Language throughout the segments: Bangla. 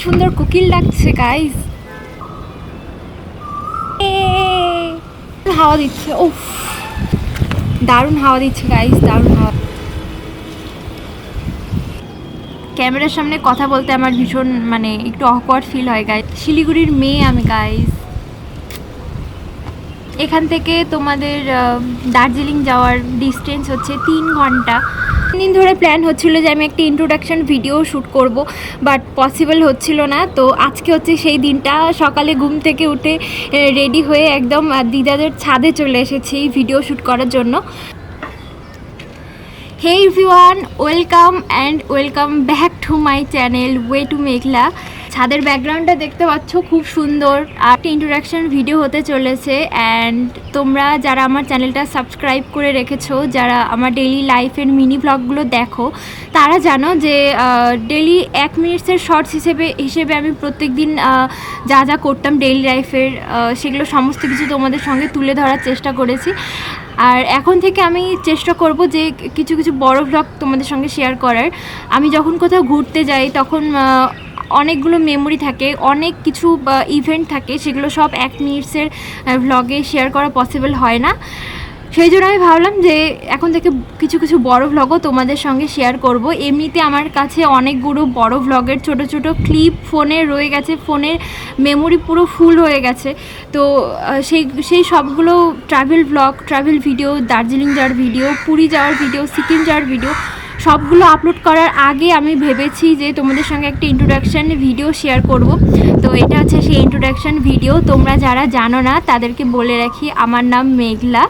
সুন্দর কোকিল ডাকছে গাইস, হাওয়া দিচ্ছে, উফ দারুণ হাওয়া দিচ্ছে গাইস, দারুণ হাওয়া। ক্যামেরার সামনে কথা বলতে আমার ভীষণ মানে একটু অকওয়ার্ড ফিল হয় গাইস। শিলিগুড়ির মেয়ে আমি গাইস। এখান থেকে তোমাদের দার্জিলিং যাওয়ার ডিস্টেন্স হচ্ছে 3 ঘন্টা। দিন ধরে প্ল্যান হচ্ছিল যে আমি একটা ইন্ট্রোডাকশন ভিডিও শ্যুট করব, বাট পসিবল হচ্ছিল না। তো আজকে হচ্ছে সেই দিনটা। সকালে ঘুম থেকে উঠে রেডি হয়ে একদম দিদাদের ছাদে চলে এসেছি ভিডিও শ্যুট করার জন্য। Hey everyone, welcome back to my channel way to Meghla. ছাদের ব্যাকগ্রাউন্ডটা দেখতে পাচ্ছ, খুব সুন্দর। আর একটা ইন্ট্রোডাকশন ভিডিও হতে চলেছে। অ্যান্ড তোমরা যারা আমার চ্যানেলটা সাবস্ক্রাইব করে রেখেছো, যারা আমার ডেইলি লাইফের মিনি ব্লগগুলো দেখো, তারা জানো যে ডেইলি 1 মিনিটসের শর্টস হিসেবে আমি প্রত্যেক দিন যা যা করতাম ডেইলি লাইফের, সেগুলো সমস্ত কিছু তোমাদের সঙ্গে তুলে ধরার চেষ্টা করেছি। আর এখন থেকে আমি চেষ্টা করব যে কিছু কিছু বড় ভ্লগ তোমাদের সঙ্গে শেয়ার করার। আমি যখন কোথাও ঘুরতে যাই তখন অনেকগুলো মেমোরি থাকে, অনেক কিছু ইভেন্ট থাকে, সেগুলো সব 1 মিনিটসের ভ্লগে শেয়ার করা পসিবল হয় না। সেই জন্য আমি ভাবলাম যে এখন থেকে কিছু কিছু বড় ভ্লগও তোমাদের সঙ্গে শেয়ার করব। এমনিতে আমার কাছে অনেকগুলো বড় ভ্লগের ছোট ছোট ক্লিপ ফোনে রয়ে গেছে, ফোনের মেমোরি পুরো ফুল হয়ে গেছে। তো সেই সবগুলো ট্রাভেল ভিডিও, দার্জিলিং যাওয়ার ভিডিও, পুরী যাওয়ার ভিডিও, সিকিম যাওয়ার ভিডিও, সবগুলো আপলোড করার আগে আমি ভেবেছি যে তোমাদের সঙ্গে একটা ইন্ট্রোডাকশান ভিডিও শেয়ার করব। তো এটা হচ্ছে সেই ইন্ট্রোডাকশান ভিডিও। তোমরা যারা জানো না তাদেরকে বলে রাখি, আমার নাম মেঘলা,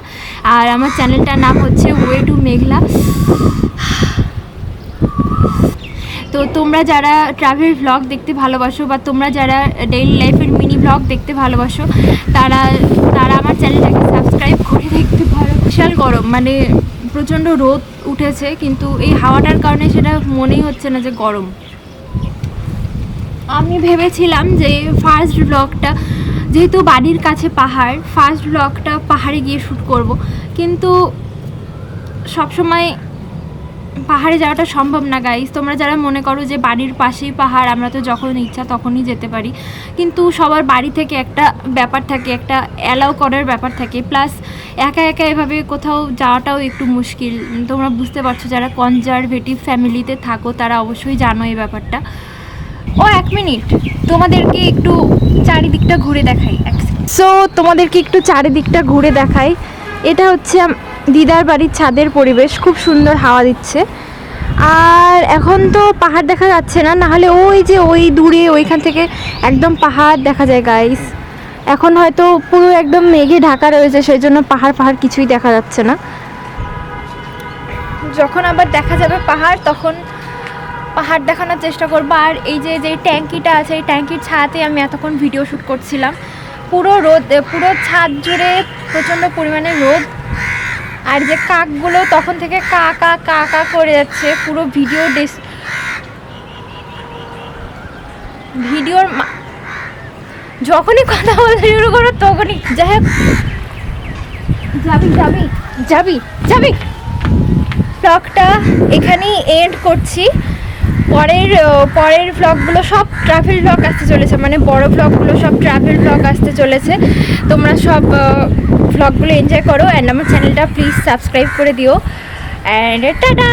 আর আমার চ্যানেলটার নাম হচ্ছে ওয়ে টু মেঘলা। তো তোমরা যারা ট্রাভেল ভ্লগ দেখতে ভালোবাসো, বা তোমরা যারা ডেইলি লাইফের মিনি ভ্লগ দেখতে ভালোবাসো, তারা আমার চ্যানেলটাকে সাবস্ক্রাইব করে দেখতে পারো। বিশাল গরম, মানে প্রচণ্ড রোদ উঠেছে, কিন্তু এই হাওয়াটার কারণে সেটা মনেই হচ্ছে না যে গরম। আমি ভেবেছিলাম যে ফার্স্ট ব্লগটা, যেহেতু বাড়ির কাছে পাহাড়, ফার্স্ট ব্লগটা পাহাড়ে গিয়ে শ্যুট করব, কিন্তু সবসময় পাহাড়ে যাওয়াটা সম্ভব না গাইস। তোমরা যারা মনে করো যে বাড়ির পাশেই পাহাড়, আমরা তো যখন ইচ্ছা তখনই যেতে পারি, কিন্তু সবার বাড়ি থেকে একটা ব্যাপার থাকে, একটা অ্যালাউ করার ব্যাপার থাকে, প্লাস একা একা এভাবে কোথাও যাওয়াটাও একটু মুশকিল। তোমরা বুঝতে পারছো, যারা কনজারভেটিভ ফ্যামিলিতে থাকো তারা অবশ্যই জানো এই ব্যাপারটা। 1 মিনিট তোমাদেরকে একটু চারিদিকটা ঘুরে দেখাই। তোমাদেরকে একটু চারিদিকটা ঘুরে দেখাই। এটা হচ্ছে দিদার বাড়ির ছাদের পরিবেশ, খুব সুন্দর হাওয়া দিচ্ছে। আর এখন তো পাহাড় দেখা যাচ্ছে না, নাহলে ওই যে ওই দূরে ওইখান থেকে একদম পাহাড় দেখা যায় গাইস। এখন হয়তো পুরো একদম মেঘে ঢাকা রয়েছে, সেই জন্য পাহাড় কিছুই দেখা যাচ্ছে না। যখন আবার দেখা যাবে পাহাড়, তখন পাহাড় দেখানোর চেষ্টা করবো। আর এই যে ট্যাঙ্কিটা আছে, এই ট্যাঙ্কির ছায়াতে আমি এতক্ষণ ভিডিও শ্যুট করছিলাম। পুরো রোদ, পুরো ছাদ জুড়ে প্রচণ্ড পরিমাণে রোদ। আর যে কাকগুলো তখন থেকে কা কা কা কা করে যাচ্ছে, পুরো ভিডিওর যখনই কথা বলতে শুরু করো তখনই, যাই হোক, যাবি ব্লগটা এখানেই এন্ড করছি। পরের ভ্লগগুলো সব ট্রাভেল ভ্লগ আসতে চলেছে, মানে বড় ভ্লগগুলো সব ট্রাভেল ভ্লগ আসতে চলেছে। তোমরা সব ভ্লগগুলো এনজয় করো, অ্যান্ড আমার চ্যানেলটা প্লিজ সাবস্ক্রাইব করে দিও। And tata.